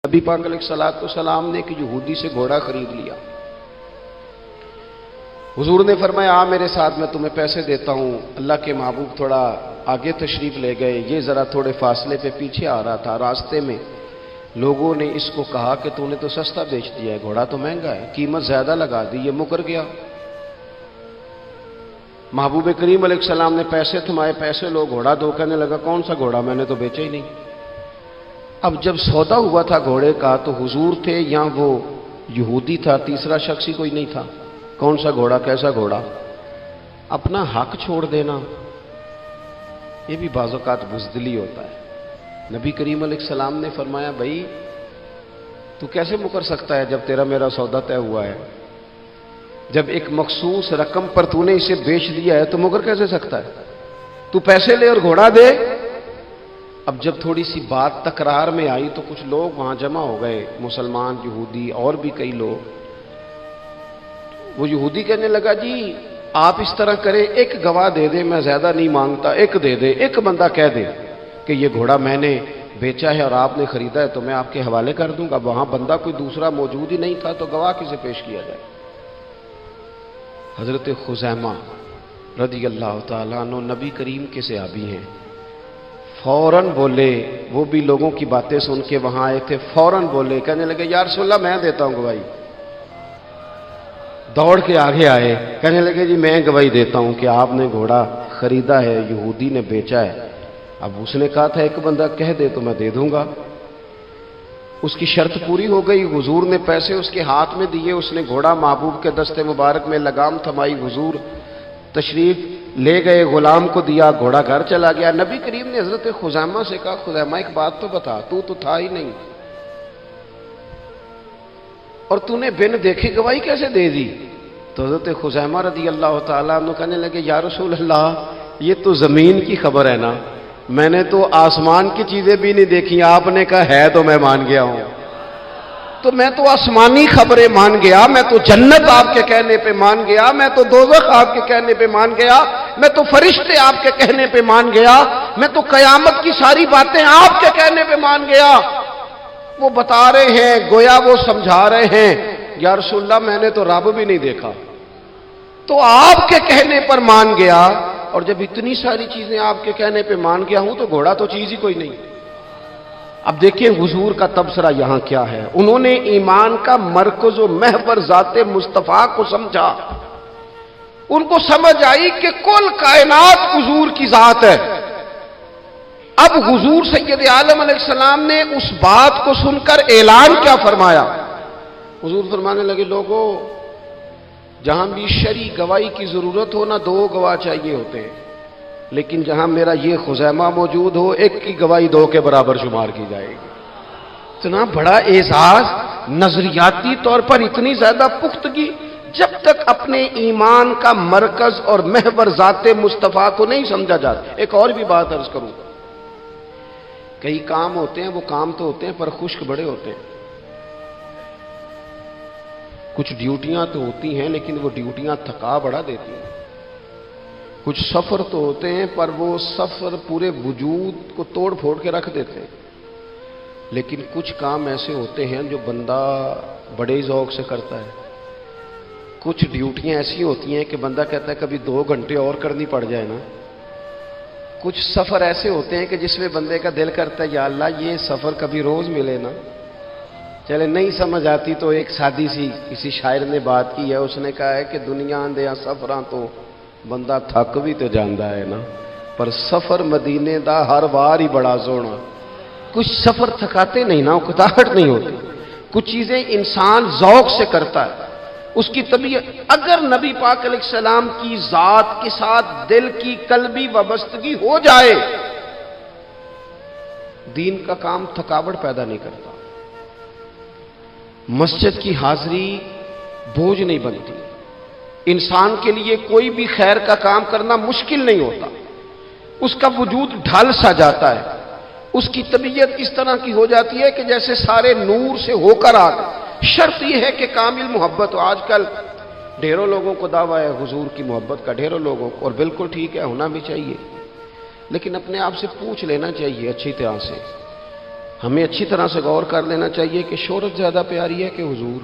نبی پاک علیہ الصلوۃ والسلام نے ایک یہودی سے گھوڑا خرید لیا. حضور نے فرمایا آ میرے ساتھ، میں تمہیں پیسے دیتا ہوں. اللہ کے محبوب تھوڑا آگے تشریف لے گئے. یہ ذرا تھوڑے فاصلے پہ پیچھے آ رہا تھا. راستے میں لوگوں نے اس کو کہا کہ تو نے تو سستا بیچ دیا ہے، گھوڑا تو مہنگا ہے، قیمت زیادہ لگا دی. یہ مکر گیا. محبوب کریم علیہ السلام نے پیسے تھمائے، پیسے لو، گھوڑا دو. کہنے لگا کون سا گھوڑا، میں نے تو بیچا ہی نہیں. اب جب سودا ہوا تھا گھوڑے کا تو حضور تھے یا وہ یہودی تھا، تیسرا شخص ہی کوئی نہیں تھا. کون سا گھوڑا، کیسا گھوڑا؟ اپنا حق چھوڑ دینا یہ بھی بعض اوقات بزدلی ہوتا ہے. نبی کریم علیہ السلام نے فرمایا بھائی تو کیسے مکر سکتا ہے جب تیرا میرا سودا طے ہوا ہے؟ جب ایک مخصوص رقم پر تو نے اسے بیچ دیا ہے تو مکر کیسے سکتا ہے؟ تو پیسے لے اور گھوڑا دے. اب جب تھوڑی سی بات تکرار میں آئی تو کچھ لوگ وہاں جمع ہو گئے، مسلمان، یہودی اور بھی کئی لوگ. وہ یہودی کہنے لگا جی آپ اس طرح کریں، ایک گواہ دے دے، میں زیادہ نہیں مانگتا، ایک دے دے، ایک بندہ کہہ دے کہ یہ گھوڑا میں نے بیچا ہے اور آپ نے خریدا ہے تو میں آپ کے حوالے کر دوں گا. وہاں بندہ کوئی دوسرا موجود ہی نہیں تھا تو گواہ کسے پیش کیا جائے؟ حضرت خزیمہ رضی اللہ تعالیٰ عنہ نبی کریم کے صحابی ہیں. فوراً بولے، وہ بھی لوگوں کی باتیں سن کے وہاں آئے تھے، فوراً بولے، کہنے لگے یا رسول اللہ میں دیتا ہوں گواہی. دوڑ کے آگے آئے، کہنے لگے جی میں گواہی دیتا ہوں کہ آپ نے گھوڑا خریدا ہے، یہودی نے بیچا ہے. اب اس نے کہا تھا ایک بندہ کہہ دے تو میں دے دوں گا. اس کی شرط پوری ہو گئی. حضور نے پیسے اس کے ہاتھ میں دیے، اس نے گھوڑا محبوب کے دستے مبارک میں لگام تھمائی. حضور تشریف لے گئے، غلام کو دیا، گھوڑا گھر چلا گیا. نبی کریم نے حضرت خزیمہ سے کہا خزیمہ ایک بات تو بتا، تو تھا ہی نہیں اور تو نے بن دیکھے گواہی کیسے دے دی؟ تو حضرت خزیمہ رضی اللہ تعالیٰ عنہ کہنے لگے یا رسول اللہ یہ تو زمین کی خبر ہے نا، میں نے تو آسمان کی چیزیں بھی نہیں دیکھی، آپ نے کہا ہے تو میں مان گیا ہوں. تو میں تو آسمانی خبریں مان گیا، میں تو جنت آپ کے کہنے پہ مان گیا، میں تو دوزخ آپ کے کہنے پہ مان گیا، میں تو فرشتے آپ کے کہنے پہ مان گیا، میں تو قیامت کی ساری باتیں آپ کے کہنے پہ مان گیا. وہ بتا رہے ہیں گویا وہ سمجھا رہے ہیں یا رسول اللہ میں نے تو رب بھی نہیں دیکھا، تو آپ کے کہنے پر مان گیا. اور جب اتنی ساری چیزیں آپ کے کہنے پہ مان گیا ہوں تو گھوڑا تو چیز ہی کوئی نہیں. اب دیکھیں حضور کا تبصرہ یہاں کیا ہے. انہوں نے ایمان کا مرکز و محور ذات مصطفیٰ کو سمجھا. ان کو سمجھ آئی کہ کل کائنات حضور کی ذات ہے. اب حضور سید عالم علیہ السلام نے اس بات کو سن کر اعلان کیا فرمایا؟ حضور فرمانے لگے لوگوں جہاں بھی شرعی گواہی کی ضرورت ہو نہ دو گواہ چاہیے ہوتے ہیں، لیکن جہاں میرا یہ خزیمہ موجود ہو ایک کی گواہی دو کے برابر شمار کی جائے گی. اتنا بڑا اعزاز، نظریاتی طور پر اتنی زیادہ پختگی. جب تک اپنے ایمان کا مرکز اور محور ذات مصطفیٰ کو نہیں سمجھا جاتا. ایک اور بھی بات عرض کروں، کئی کام ہوتے ہیں وہ کام تو ہوتے ہیں پر خشک بڑے ہوتے ہیں. کچھ ڈیوٹیاں تو ہوتی ہیں لیکن وہ ڈیوٹیاں تھکا بڑا دیتی ہیں. کچھ سفر تو ہوتے ہیں پر وہ سفر پورے وجود کو توڑ پھوڑ کے رکھ دیتے ہیں. لیکن کچھ کام ایسے ہوتے ہیں جو بندہ بڑے ذوق سے کرتا ہے. کچھ ڈیوٹیاں ایسی ہوتی ہیں کہ بندہ کہتا ہے کبھی 2 گھنٹے اور کرنی پڑ جائے نا. کچھ سفر ایسے ہوتے ہیں کہ جس میں بندے کا دل کرتا ہے یا اللہ یہ سفر کبھی روز ملے نا. چلے نہیں سمجھ آتی تو ایک سادی سی کسی شاعر نے بات کی ہے. اس نے کہا ہے کہ دنیا دیا سفراں تو بندہ تھک بھی تو جاندا ہے نا، پر سفر مدینے دا ہر وار ہی بڑا سونا. کچھ سفر تھکاتے نہیں نا، اکتاہٹ نہیں ہوتی. کچھ چیزیں انسان ذوق سے کرتا ہے، اس کی طبیعت. اگر نبی پاک علیہ السلام کی ذات کے ساتھ دل کی قلبی وابستگی ہو جائے، دین کا کام تھکاوٹ پیدا نہیں کرتا. مسجد کی حاضری بوجھ نہیں بنتی. انسان کے لیے کوئی بھی خیر کا کام کرنا مشکل نہیں ہوتا. اس کا وجود ڈھل سا جاتا ہے. اس کی طبیعت اس طرح کی ہو جاتی ہے کہ جیسے سارے نور سے ہو کر آ گئے. شرط یہ ہے کہ کامل محبت ہو. آج کل ڈھیروں لوگوں کو دعویٰ ہے حضور کی محبت کا، ڈھیروں لوگوں کو، اور بالکل ٹھیک ہے، ہونا بھی چاہیے. لیکن اپنے آپ سے پوچھ لینا چاہیے اچھی طرح سے ہمیں اچھی طرح سے غور کر لینا چاہیے کہ شہرت زیادہ پیاری ہے کہ حضور،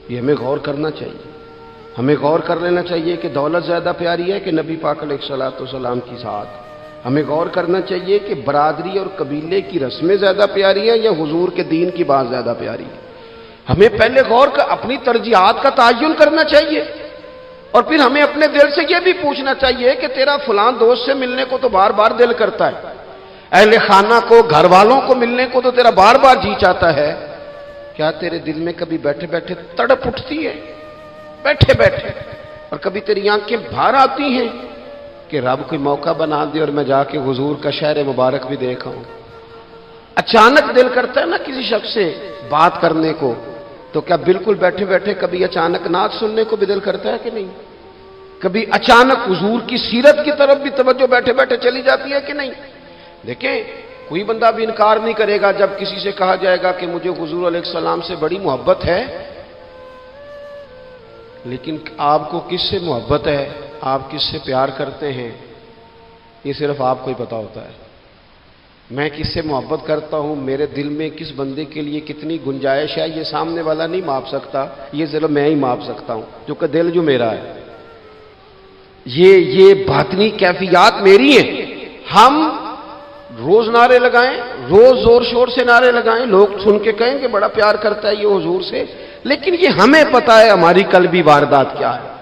یہ ہمیں غور کرنا چاہیے۔ ہمیں غور کر لینا چاہیے کہ دولت زیادہ پیاری ہے کہ نبی پاک علیہ الصلوۃ والسلام کی ذات۔ ہمیں غور کرنا چاہیے کہ برادری اور قبیلے کی رسمیں زیادہ پیاری ہیں یا حضور کے دین کی بات زیادہ پیاری ہے۔ ہمیں پہلے غور کر اپنی ترجیحات کا تعین کرنا چاہیے، اور پھر ہمیں اپنے دل سے یہ بھی پوچھنا چاہیے کہ تیرا فلاں دوست سے ملنے کو تو بار بار دل کرتا ہے، اہل خانہ کو، گھر والوں کو ملنے کو تو تیرا بار بار جی چاہتا ہے، کیا تیرے دل میں کبھی بیٹھے بیٹھے تڑپ اٹھتی ہے، بیٹھے بیٹھے، اور کبھی تیری آنکھیں باہر آتی ہیں کہ رب کوئی موقع بنا دے اور میں جا کے حضور کا شہر مبارک بھی دیکھا ہوں؟ اچانک دل کرتا ہے نا کسی شخص سے بات کرنے کو، تو کیا بالکل بیٹھے بیٹھے کبھی اچانک نعت سننے کو بھی دل کرتا ہے کہ نہیں؟ کبھی اچانک حضور کی سیرت کی طرف بھی توجہ بیٹھے بیٹھے چلی جاتی ہے کہ نہیں؟ دیکھیں، کوئی بندہ بھی انکار نہیں کرے گا جب کسی سے کہا جائے گا کہ مجھے حضور علیہ السلام سے بڑی محبت ہے، لیکن آپ کو کس سے محبت ہے، آپ کس سے پیار کرتے ہیں، یہ صرف آپ کو ہی پتا ہوتا ہے۔ میں کس سے محبت کرتا ہوں، میرے دل میں کس بندے کے لیے کتنی گنجائش ہے، یہ سامنے والا نہیں ماپ سکتا، یہ صرف میں ہی ماپ سکتا ہوں، جو کہ دل جو میرا ہے۔ یہ باطنی کیفیات میری ہیں۔ ہم روز نعرے لگائیں، روز زور شور سے نعرے لگائیں، لوگ سن کے کہیں کہ بڑا پیار کرتا ہے یہ حضور سے، لیکن یہ ہمیں پتا ہے ہماری قلبی واردات کیا ہے،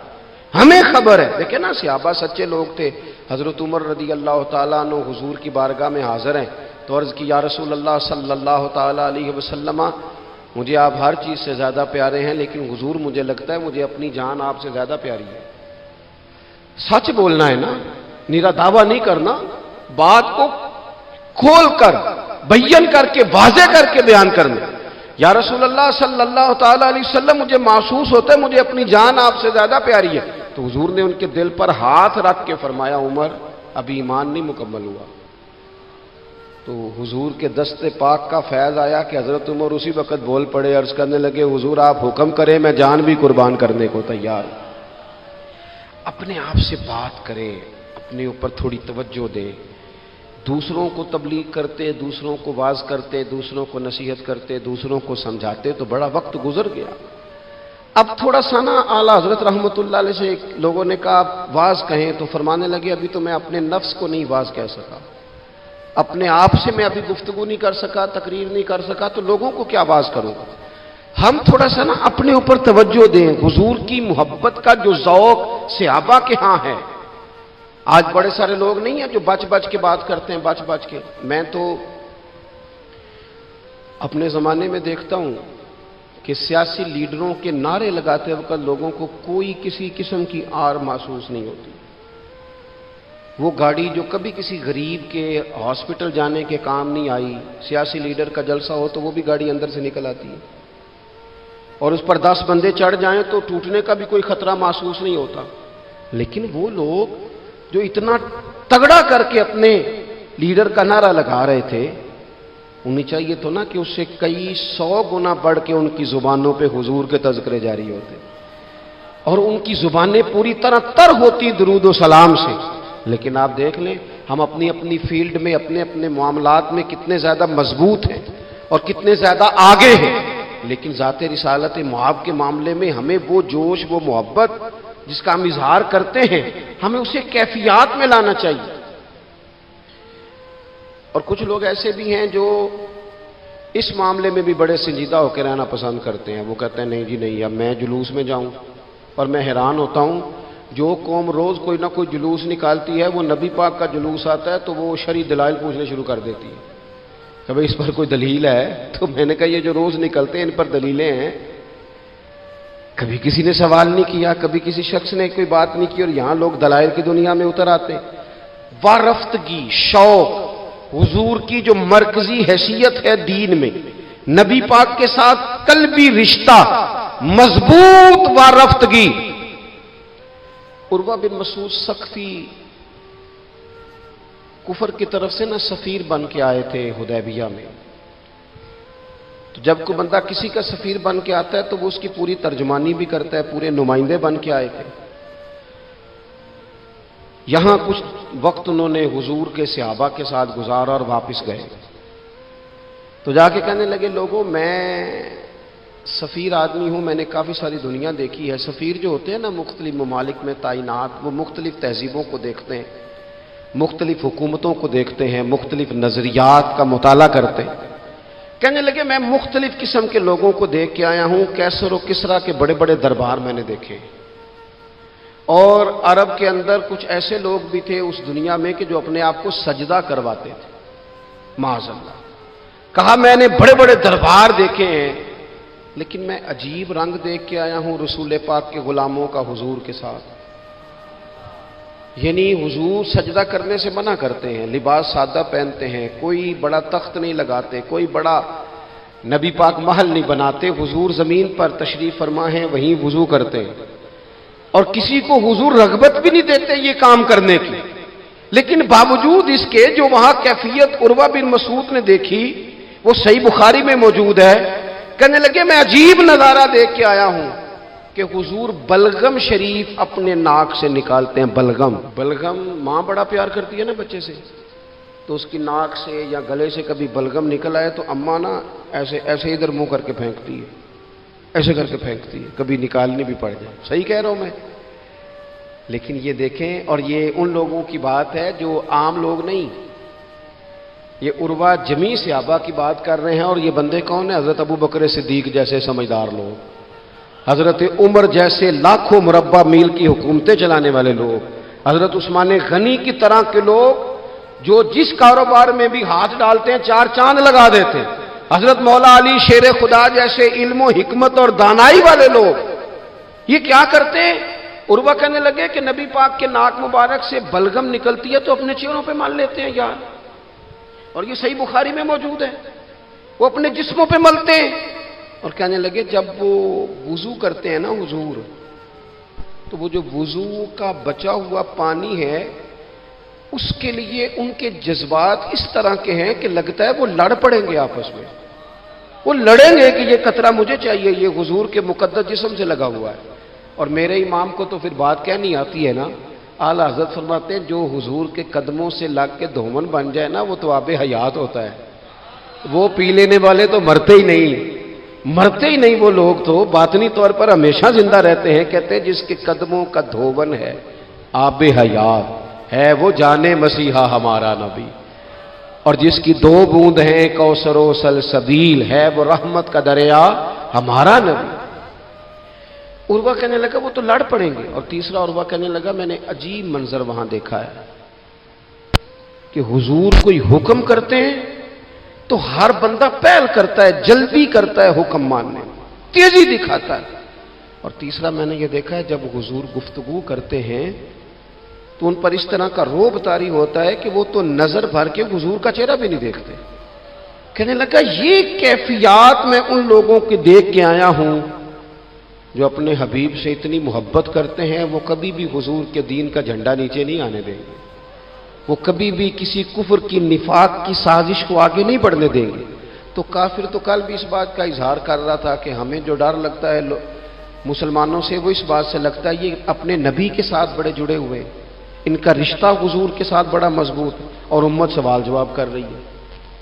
ہمیں خبر ہے۔ دیکھیں نا، صحابہ سچے لوگ تھے۔ حضرت عمر رضی اللہ تعالیٰ عنہ حضور کی بارگاہ میں حاضر ہیں تو عرض کی، یا رسول اللہ صلی اللہ تعالیٰ علیہ وسلم، مجھے آپ ہر چیز سے زیادہ پیارے ہیں، لیکن حضور مجھے لگتا ہے مجھے اپنی جان آپ سے زیادہ پیاری ہے۔ سچ بولنا ہے نا، نیرا دعویٰ نہیں کرنا، بات کو کھول کر بیان کر کے واضح کر کے بیان کرنا۔ یا رسول اللہ صلی اللہ تعالیٰ علیہ وسلم، مجھے محسوس ہوتا ہے مجھے اپنی جان آپ سے زیادہ پیاری ہے۔ تو حضور نے ان کے دل پر ہاتھ رکھ کے فرمایا، عمر ابھی ایمان نہیں مکمل ہوا۔ تو حضور کے دست پاک کا فیض آیا کہ حضرت عمر اسی وقت بول پڑے، عرض کرنے لگے، حضور آپ حکم کریں، میں جان بھی قربان کرنے کو تیار ہوں۔ اپنے آپ سے بات کریں، اپنے اوپر تھوڑی توجہ دیں، دوسروں کو تبلیغ کرتے، دوسروں کو واعظ کرتے، دوسروں کو نصیحت کرتے، دوسروں کو سمجھاتے تو بڑا وقت گزر گیا۔ اب تھوڑا سا نا اعلیٰ حضرت رحمۃ اللہ علیہ سے لوگوں نے کہا آپ واعظ کہیں، تو فرمانے لگے ابھی تو میں اپنے نفس کو نہیں واعظ کہہ سکا، اپنے آپ سے میں ابھی گفتگو نہیں کر سکا، تقریر نہیں کر سکا، تو لوگوں کو کیا واعظ کروں گا۔ ہم تھوڑا سا نا اپنے اوپر توجہ دیں۔ حضور کی محبت کا جو ذوق صحابہ کے ہاں ہے، آج بڑے سارے لوگ نہیں ہیں جو بچ بچ کے بات کرتے ہیں، بچ بچ کے۔ میں تو اپنے زمانے میں دیکھتا ہوں کہ سیاسی لیڈروں کے نعرے لگاتے وقت لوگوں کو کوئی کسی قسم کی آر محسوس نہیں ہوتی۔ وہ گاڑی جو کبھی کسی غریب کے ہاسپٹل جانے کے کام نہیں آئی، سیاسی لیڈر کا جلسہ ہو تو وہ بھی گاڑی اندر سے نکل آتی ہے، اور اس پر 10 بندے چڑھ جائیں تو ٹوٹنے کا بھی کوئی خطرہ محسوس نہیں ہوتا۔ لیکن وہ لوگ جو اتنا تگڑا کر کے اپنے لیڈر کا نعرہ لگا رہے تھے، انہیں چاہیے تو نا کہ اس سے کئی 100 گنا بڑھ کے ان کی زبانوں پہ حضور کے تذکرے جاری ہوتے، اور ان کی زبانیں پوری طرح تر ہوتی درود و سلام سے۔ لیکن آپ دیکھ لیں ہم اپنی اپنی فیلڈ میں، اپنے اپنے معاملات میں کتنے زیادہ مضبوط ہیں اور کتنے زیادہ آگے ہیں، لیکن ذات رسالت معاب کے معاملے میں ہمیں وہ جوش، وہ محبت جس کا ہم اظہار کرتے ہیں، ہمیں اسے کیفیات میں لانا چاہیے۔ اور کچھ لوگ ایسے بھی ہیں جو اس معاملے میں بھی بڑے سنجیدہ ہو کے رہنا پسند کرتے ہیں۔ وہ کہتے ہیں نہیں جی نہیں، اب میں جلوس میں جاؤں، اور میں حیران ہوتا ہوں جو قوم روز کوئی نہ کوئی جلوس نکالتی ہے، وہ نبی پاک کا جلوس آتا ہے تو وہ شرعی دلائل پوچھنے شروع کر دیتی ہے کہ بھئی اس پر کوئی دلیل ہے؟ تو میں نے کہا یہ جو روز نکلتے ہیں ان پر دلیلیں ہیں؟ کبھی کسی نے سوال نہیں کیا، کبھی کسی شخص نے کوئی بات نہیں کی، اور یہاں لوگ دلائل کی دنیا میں اتر آتے۔ وارفتگی، شوق، حضور کی جو مرکزی حیثیت ہے دین میں، نبی پاک کے ساتھ قلبی رشتہ، مضبوط وارفتگی۔ عروہ بن مسعود ثقفی کفر کی طرف سے نہ سفیر بن کے آئے تھے حدیبیہ میں، تو جب کوئی بندہ کسی کا سفیر بن کے آتا ہے تو وہ اس کی پوری ترجمانی بھی کرتا ہے، پورے نمائندے بن کے آئے تھے۔ یہاں کچھ وقت انہوں نے حضور کے صحابہ کے ساتھ گزارا اور واپس گئے۔ تو جا کے کہنے لگے لوگوں میں سفیر آدمی ہوں، میں نے کافی ساری دنیا دیکھی ہے۔ سفیر جو ہوتے ہیں نا مختلف ممالک میں تعینات، وہ مختلف تہذیبوں کو دیکھتے ہیں، مختلف حکومتوں کو دیکھتے ہیں، مختلف نظریات کا مطالعہ کرتے ہیں۔ کہنے لگے میں مختلف قسم کے لوگوں کو دیکھ کے آیا ہوں، کیسر و کسریٰ کے بڑے بڑے دربار میں نے دیکھے، اور عرب کے اندر کچھ ایسے لوگ بھی تھے اس دنیا میں کہ جو اپنے آپ کو سجدہ کرواتے تھے، معاذ اللہ۔ کہا میں نے بڑے بڑے دربار دیکھے ہیں، لیکن میں عجیب رنگ دیکھ کے آیا ہوں رسول پاک کے غلاموں کا حضور کے ساتھ۔ یعنی حضور سجدہ کرنے سے منع کرتے ہیں، لباس سادہ پہنتے ہیں، کوئی بڑا تخت نہیں لگاتے، کوئی بڑا نبی پاک محل نہیں بناتے، حضور زمین پر تشریف فرما ہیں وہیں وضو کرتے ہیں، اور کسی کو حضور رغبت بھی نہیں دیتے یہ کام کرنے کی۔ لیکن باوجود اس کے جو وہاں کیفیت عروہ بن مسعود نے دیکھی وہ صحیح بخاری میں موجود ہے۔ کہنے لگے میں عجیب نظارہ دیکھ کے آیا ہوں کہ حضور بلغم شریف اپنے ناک سے نکالتے ہیں۔ بلغم ماں بڑا پیار کرتی ہے نا بچے سے، تو اس کی ناک سے یا گلے سے کبھی بلغم نکل آئے تو اماں نا ایسے ادھر منہ کر کے پھینکتی ہے، ایسے کر کے پھینکتی ہے، کبھی نکالنی بھی پڑ جائے۔ صحیح کہہ رہا ہوں میں؟ لیکن یہ دیکھیں، اور یہ ان لوگوں کی بات ہے جو عام لوگ نہیں، یہ عروہ جمیع صحابہ کی بات کر رہے ہیں۔ اور یہ بندے کون ہیں؟ حضرت ابو بکر صدیق جیسے سمجھدار لوگ، حضرت عمر جیسے لاکھوں مربع میل کی حکومتیں چلانے والے لوگ، حضرت عثمان غنی کی طرح کے لوگ جو جس کاروبار میں بھی ہاتھ ڈالتے ہیں 4 چاند لگا دیتے ہیں، حضرت مولا علی شیر خدا جیسے علم و حکمت اور دانائی والے لوگ، یہ کیا کرتے ہیں؟ عروہ کہنے لگے کہ نبی پاک کے ناک مبارک سے بلغم نکلتی ہے تو اپنے چہروں پہ مال لیتے ہیں یار، اور یہ صحیح بخاری میں موجود ہے، وہ اپنے جسموں پہ ملتے ہیں۔ اور کہنے لگے جب وہ وضو کرتے ہیں نا حضور، تو وہ جو وضو کا بچا ہوا پانی ہے اس کے لیے ان کے جذبات اس طرح کے ہیں کہ لگتا ہے وہ لڑ پڑیں گے آپس میں، وہ لڑیں گے کہ یہ قطرہ مجھے چاہیے، یہ حضور کے مقدس جسم سے لگا ہوا ہے۔ اور میرے امام کو تو پھر بات کہنی آتی ہے نا، اعلیٰ حضرت فرماتے ہیں جو حضور کے قدموں سے لگ کے دھومن بن جائے نا وہ تو آب حیات ہوتا ہے، وہ پی لینے والے تو مرتے ہی نہیں وہ لوگ تو باطنی طور پر ہمیشہ زندہ رہتے ہیں۔ کہتے ہیں جس کے قدموں کا دھوون ہے آب حیات ہے وہ جانے مسیحا ہمارا نبی، اور جس کی 2 بوند ہیں کوثر و سلسبیل ہے وہ رحمت کا دریا ہمارا نبی۔ عروہ کہنے لگا وہ تو لڑ پڑیں گے۔ اور تیسرا عروہ کہنے لگا میں نے عجیب منظر وہاں دیکھا ہے کہ حضور کوئی حکم کرتے ہیں تو ہر بندہ پہل کرتا ہے، جلدی کرتا ہے حکم ماننے، تیزی دکھاتا ہے۔ اور تیسرا میں نے یہ دیکھا ہے جب حضور گفتگو کرتے ہیں تو ان پر اس طرح کا رعب طاری ہوتا ہے کہ وہ تو نظر بھر کے حضور کا چہرہ بھی نہیں دیکھتے۔ کہنے لگا یہ کیفیات میں ان لوگوں کی دیکھ کے آیا ہوں جو اپنے حبیب سے اتنی محبت کرتے ہیں، وہ کبھی بھی حضور کے دین کا جھنڈا نیچے نہیں آنے دیں گے، وہ کبھی بھی کسی کفر کی نفاق کی سازش کو آگے نہیں بڑھنے دیں گے۔ تو کافر تو کل بھی اس بات کا اظہار کر رہا تھا کہ ہمیں جو ڈر لگتا ہے مسلمانوں سے وہ اس بات سے لگتا ہے یہ اپنے نبی کے ساتھ بڑے جڑے ہوئے، ان کا رشتہ حضور کے ساتھ بڑا مضبوط، اور امت سوال جواب کر رہی ہے،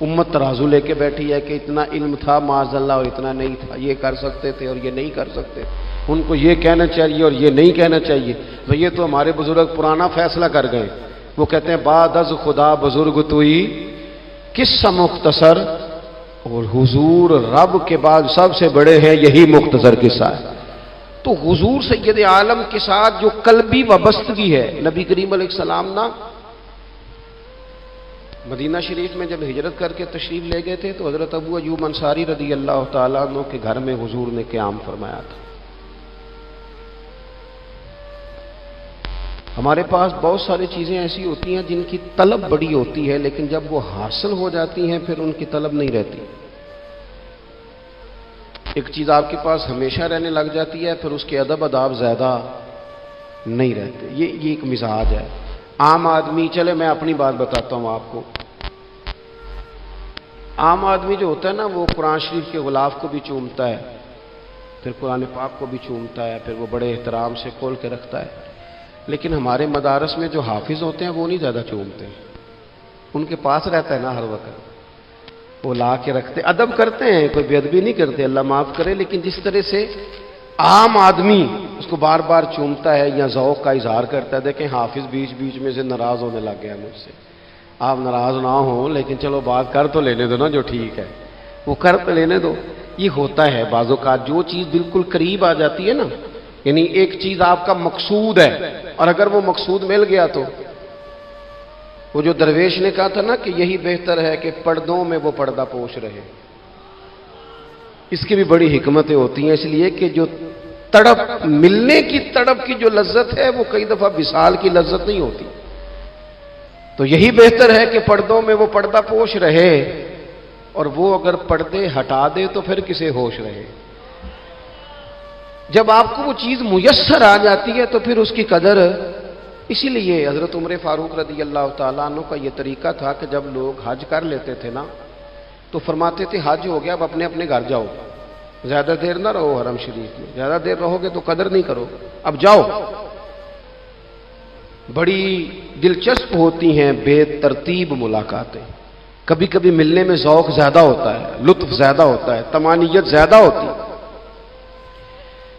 امت ترازو لے کے بیٹھی ہے کہ اتنا علم تھا معاذ اللہ اور اتنا نہیں تھا، یہ کر سکتے تھے اور یہ نہیں کر سکتے، ان کو یہ کہنا چاہیے اور یہ نہیں کہنا چاہیے۔ تو یہ تو ہمارے بزرگ پرانا فیصلہ کر گئے، وہ کہتے ہیں بعد از خدا بزرگ توئی قصہ مختصر، اور حضور رب کے بعد سب سے بڑے ہیں، یہی مختصر قصہ ہے۔ تو حضور سید عالم کے ساتھ جو قلبی وابستگی ہے، نبی کریم علیہ السلام نا مدینہ شریف میں جب ہجرت کر کے تشریف لے گئے تھے تو حضرت ابو ایوب انصاری رضی اللہ تعالیٰ عنہ کے گھر میں حضور نے قیام فرمایا تھا۔ ہمارے پاس بہت ساری چیزیں ایسی ہوتی ہیں جن کی طلب بڑی ہوتی ہے، لیکن جب وہ حاصل ہو جاتی ہیں پھر ان کی طلب نہیں رہتی۔ ایک چیز آپ کے پاس ہمیشہ رہنے لگ جاتی ہے پھر اس کے ادب آداب زیادہ نہیں رہتے، یہ ایک مزاج ہے۔ عام آدمی، چلے میں اپنی بات بتاتا ہوں آپ کو، عام آدمی جو ہوتا ہے نا وہ قرآن شریف کے غلاف کو بھی چومتا ہے، پھر قرآن پاک کو بھی چومتا ہے، پھر وہ بڑے احترام سے کھول کے رکھتا ہے۔ لیکن ہمارے مدارس میں جو حافظ ہوتے ہیں وہ نہیں زیادہ چومتے، ان کے پاس رہتا ہے نا ہر وقت، وہ لا کے رکھتے، ادب کرتے ہیں، کوئی بے ادبی نہیں کرتے، اللہ معاف کرے، لیکن جس طرح سے عام آدمی اس کو بار بار چومتا ہے یا ذوق کا اظہار کرتا ہے، دیکھیں حافظ بیچ بیچ میں سے ناراض ہونے لگ گیا مجھ سے۔ آپ ناراض نہ ہوں، لیکن چلو بات کر تو لینے دو نا، جو ٹھیک ہے وہ کر تو لینے دو۔ یہ ہوتا ہے بعض اوقات، جو چیز بالکل قریب آ جاتی ہے نا، یعنی ایک چیز آپ کا مقصود ہے اور اگر وہ مقصود مل گیا تو، وہ جو درویش نے کہا تھا نا کہ یہی بہتر ہے کہ پردوں میں وہ پردہ پوش رہے، اس کی بھی بڑی حکمتیں ہوتی ہیں، اس لیے کہ جو تڑپ، ملنے کی تڑپ کی جو لذت ہے وہ کئی دفعہ وصال کی لذت نہیں ہوتی، تو یہی بہتر ہے کہ پردوں میں وہ پردہ پوش رہے، اور وہ اگر پردے ہٹا دے تو پھر کسے ہوش رہے۔ جب آپ کو وہ چیز میسر آ جاتی ہے تو پھر اس کی قدر، اسی لیے حضرت عمر فاروق رضی اللہ تعالیٰ عنہ کا یہ طریقہ تھا کہ جب لوگ حج کر لیتے تھے نا تو فرماتے تھے حج ہو گیا، اب اپنے اپنے گھر جاؤ، زیادہ دیر نہ رہو حرم شریف میں، زیادہ دیر رہو گے تو قدر نہیں کرو، اب جاؤ۔ بڑی دلچسپ ہوتی ہیں بے ترتیب ملاقاتیں، کبھی کبھی ملنے میں ذوق زیادہ ہوتا ہے، لطف زیادہ ہوتا ہے، طمانینت زیادہ ہوتی ہے۔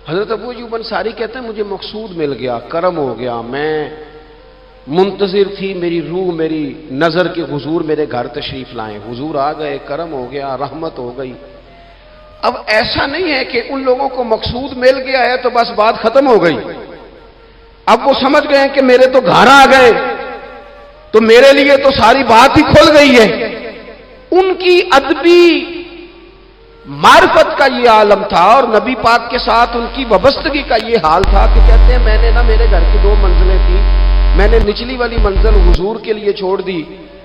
حضرت ابو ایوب انصاری کہتے ہیں مجھے مقصود مل گیا، کرم ہو گیا، میں منتظر تھی، میری روح میری نظر کے حضور میرے گھر تشریف لائیں، حضور آ گئے، کرم ہو گیا، رحمت ہو گئی۔ اب ایسا نہیں ہے کہ ان لوگوں کو مقصود مل گیا ہے تو بس بات ختم ہو گئی، اب وہ سمجھ گئے کہ میرے تو گھر آ گئے تو میرے لیے تو ساری بات ہی کھل گئی ہے۔ ان کی ادبی معرفت کا یہ عالم تھا اور نبی پاک کے ساتھ ان کی وابستگی کا یہ حال تھا کہ کہتے ہیں میں نے نا، میرے گھر کی 2 منزلیں تھیں، میں نے نچلی والی منزل حضور کے لیے چھوڑ دی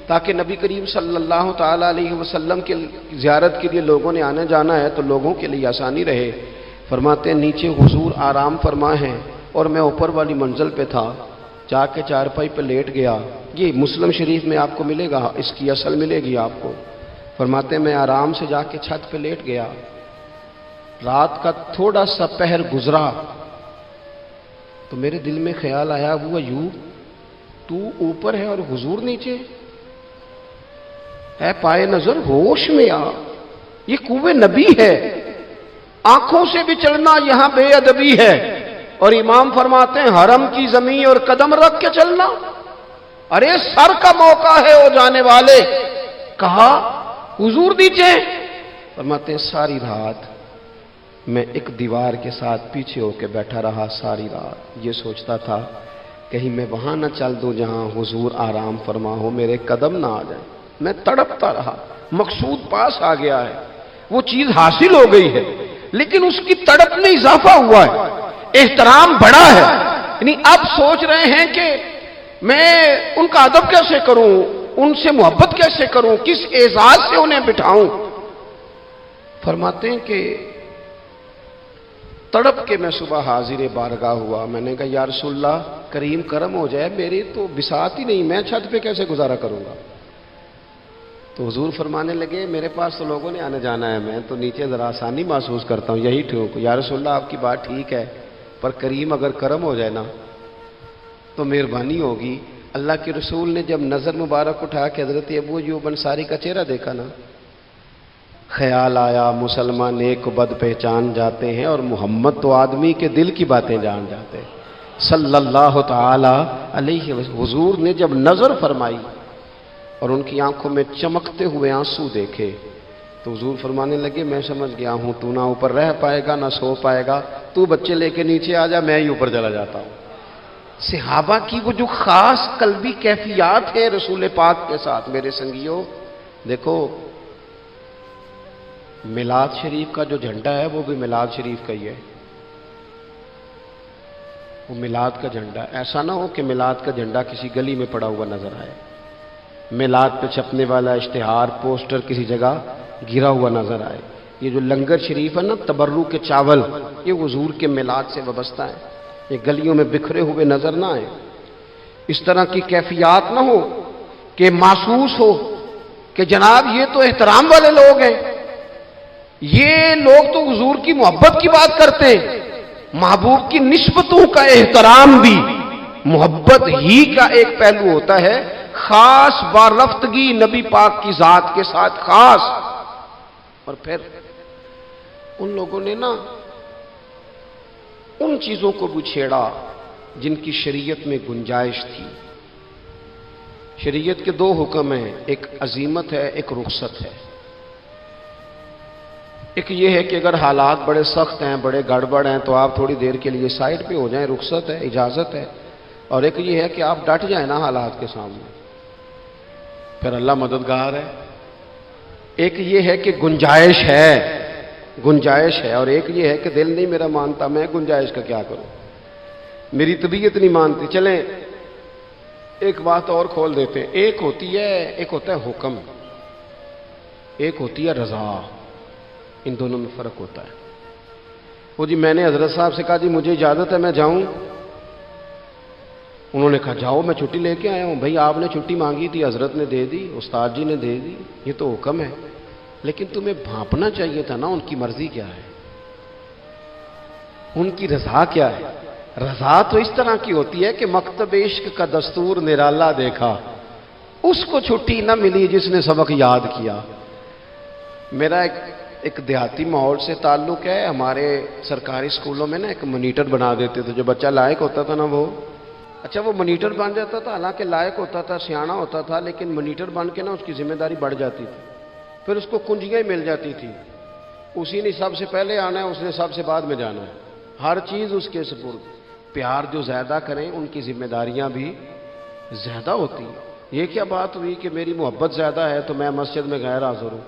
تاکہ نبی کریم صلی اللہ تعالیٰ علیہ وسلم کے زیارت کے لیے لوگوں نے آنے جانا ہے تو لوگوں کے لیے آسانی رہے۔ فرماتے ہیں نیچے حضور آرام فرما ہیں اور میں اوپر والی منزل پہ تھا، جا کے چارپائی پہ لیٹ گیا۔ یہ مسلم شریف میں آپ کو ملے گا، اس کی اصل ملے گی آپ کو۔ فرماتے ہیں میں آرام سے جا کے چھت پہ لیٹ گیا، رات کا تھوڑا سا پہر گزرا تو میرے دل میں خیال آیا وہ ایوب تو اوپر ہے اور حضور نیچے ہے، پائے نظر ہوش میں آ، یہ کوئے نبی ہے، آنکھوں سے بھی چلنا یہاں بے ادبی ہے، اور امام فرماتے ہیں حرم کی زمین اور قدم رکھ کے چلنا، ارے سر کا موقع ہے او جانے والے، کہا حضور نیچے۔ فرماتے ہیں ساری رات میں ایک دیوار کے ساتھ پیچھے ہو کے بیٹھا رہا، ساری رات یہ سوچتا تھا کہیں میں وہاں نہ چل دوں جہاں حضور آرام فرما ہو، میرے قدم نہ آ جائیں۔ میں تڑپتا رہا، مقصود پاس آ گیا ہے، وہ چیز حاصل ہو گئی ہے، لیکن اس کی تڑپ میں اضافہ ہوا ہے، احترام بڑا ہے، یعنی اب سوچ رہے ہیں کہ میں ان کا ادب کیسے کروں، ان سے محبت کیسے کروں، کس اعزاز سے انہیں بٹھاؤں۔ فرماتے ہیں کہ تڑپ کے میں صبح حاضر بارگاہ ہوا، میں نے کہا یا رسول اللہ کریم کرم ہو جائے، میری تو بساط ہی نہیں، میں چھت پہ کیسے گزارا کروں گا۔ تو حضور فرمانے لگے میرے پاس تو لوگوں نے آنے جانا ہے، میں تو نیچے ذرا آسانی محسوس کرتا ہوں، یہی ٹھیک۔ یا رسول اللہ آپ کی بات ٹھیک ہے، پر کریم اگر کرم ہو جائے نا تو مہربانی ہوگی۔ اللہ کے رسول نے جب نظر مبارک اٹھا کے حضرت ابو ایوب انصاری کا چہرہ دیکھا نا، خیال آیا مسلمان نیک و بد پہچان جاتے ہیں اور محمد تو آدمی کے دل کی باتیں جان جاتے ہیں صلی اللہ تعالی علیہ وسلم۔ حضور نے جب نظر فرمائی اور ان کی آنکھوں میں چمکتے ہوئے آنسو دیکھے تو حضور فرمانے لگے میں سمجھ گیا ہوں تو نہ اوپر رہ پائے گا نہ سو پائے گا، تو بچے لے کے نیچے آ جا، میں ہی اوپر چلا جاتا ہوں۔ صحابہ کی وہ جو خاص قلبی کیفیات ہیں رسول پاک کے ساتھ، میرے سنگیوں دیکھو میلاد شریف کا جو جھنڈا ہے وہ بھی میلاد شریف کا ہی ہے، وہ میلاد کا جھنڈا، ایسا نہ ہو کہ میلاد کا جھنڈا کسی گلی میں پڑا ہوا نظر آئے، میلاد پہ چھپنے والا اشتہار پوسٹر کسی جگہ گرا ہوا نظر آئے۔ یہ جو لنگر شریف ہے نا، تبرک کے چاول، یہ حضور کے میلاد سے وابستہ ہے، یہ گلیوں میں بکھرے ہوئے نظر نہ آئے، اس طرح کی کیفیات نہ ہو کہ محسوس ہو کہ جناب یہ تو احترام والے لوگ ہیں، یہ لوگ تو حضور کی محبت کی بات کرتے ہیں۔ محبوب کی نسبتوں کا احترام بھی محبت ہی کا ایک پہلو ہوتا ہے، خاص وارفتگی نبی پاک کی ذات کے ساتھ خاص اور پھر ان لوگوں نے نا ان چیزوں کو بھی چھیڑا جن کی شریعت میں گنجائش تھی. شریعت کے دو حکم ہیں، ایک عزیمت ہے، ایک رخصت ہے. ایک یہ ہے کہ اگر حالات بڑے سخت ہیں، بڑے گڑبڑ ہیں، تو آپ تھوڑی دیر کے لیے سائڈ پہ ہو جائیں، رخصت ہے، اجازت ہے. اور ایک یہ ہے کہ آپ ڈٹ جائیں نا حالات کے سامنے، پھر اللہ مددگار ہے. ایک یہ ہے کہ گنجائش ہے، گنجائش ہے، اور ایک یہ ہے کہ دل نہیں میرا مانتا، میں گنجائش کا کیا کروں، میری طبیعت نہیں مانتی. چلیں ایک بات اور کھول دیتے ہیں. ایک ہوتا ہے حکم، ایک ہوتی ہے رضا. ان دونوں میں فرق ہوتا ہے. وہ جی میں نے حضرت صاحب سے کہا جی مجھے اجازت ہے میں جاؤں، انہوں نے کہا جاؤ میں چھٹی لے کے آیا ہوں. بھائی آپ نے چھٹی مانگی تھی، حضرت نے دے دی، استاد جی نے دے دی، یہ تو حکم ہے. لیکن تمہیں بھانپنا چاہیے تھا نا ان کی مرضی کیا ہے، ان کی رضا کیا ہے. رضا تو اس طرح کی ہوتی ہے کہ مکتب عشق کا دستور نرالا دیکھا، اس کو چھٹی نہ ملی جس نے سبق یاد کیا. میرا ایک دیہاتی ماحول سے تعلق ہے. ہمارے سرکاری اسکولوں میں نا ایک مانیٹر بنا دیتے تھے، جو بچہ لائق ہوتا تھا نا وہ وہ مانیٹر بن جاتا تھا، حالانکہ لائق ہوتا تھا، سیاںا ہوتا تھا، لیکن مانیٹر بن کے نا اس کی ذمہ داری بڑھ جاتی تھی. پھر اس کو کنجیاں ہی مل جاتی تھی، اسی نے سب سے پہلے آنا ہے، اس نے سب سے بعد میں جانا ہے، ہر چیز اس کے سپرد. پیار جو زیادہ کریں ان کی ذمہ داریاں بھی زیادہ ہوتی ہیں. یہ کیا بات ہوئی کہ میری محبت زیادہ ہے تو میں مسجد میں غیر حاضر ہوں،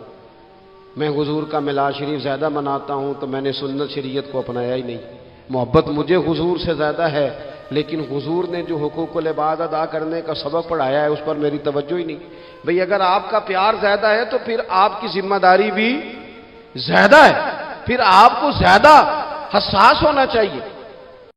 میں حضور کا میلاد شریف زیادہ مناتا ہوں تو میں نے سنت شریعت کو اپنایا ہی نہیں. محبت مجھے حضور سے زیادہ ہے، لیکن حضور نے جو حقوق العباد ادا کرنے کا سبق پڑھایا ہے اس پر میری توجہ ہی نہیں. بھئی اگر آپ کا پیار زیادہ ہے تو پھر آپ کی ذمہ داری بھی زیادہ ہے، پھر آپ کو زیادہ حساس ہونا چاہیے.